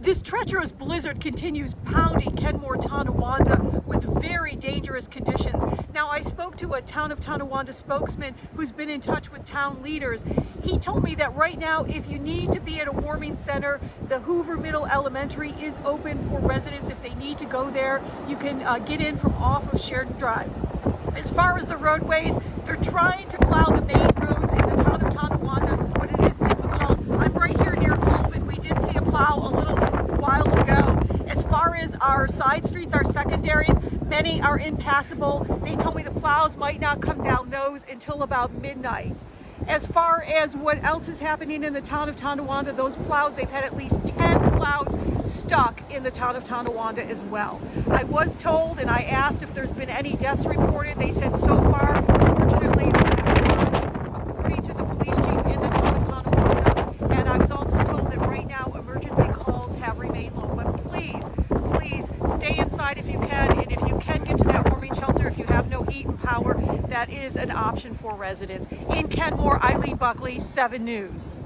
This treacherous blizzard continues pounding Kenmore, Tonawanda with very dangerous conditions. Now, I spoke to a Town of Tonawanda spokesman who's been in touch with town leaders. He told me that right now, if you need to be at a warming center, the Hoover Middle Elementary is open for residents if they need to go there. You can get in from off of Sheridan Drive. As far as the roadways, they're trying to plow the main roads in the town of Tonawanda, but it is difficult. I'm right here near Colvin. We did see a plow a little while ago. As far as our side streets, our secondaries, many are impassable. They told me the plows might not come down those until about midnight. As far as what else is happening in the town of Tonawanda, those plows, they've had at least 10 plows stuck in the town of Tonawanda as well. I was told, and I asked if there's been any deaths reported. They said so far, unfortunately, according to the police chief in the town of Tonawanda, and I was also told that right now emergency calls have remained low. But please, please stay inside if you can, and if you can get to that warming shelter, if you have no heat and power, that is an option for residents. In Kenmore, Eileen Buckley, 7 News.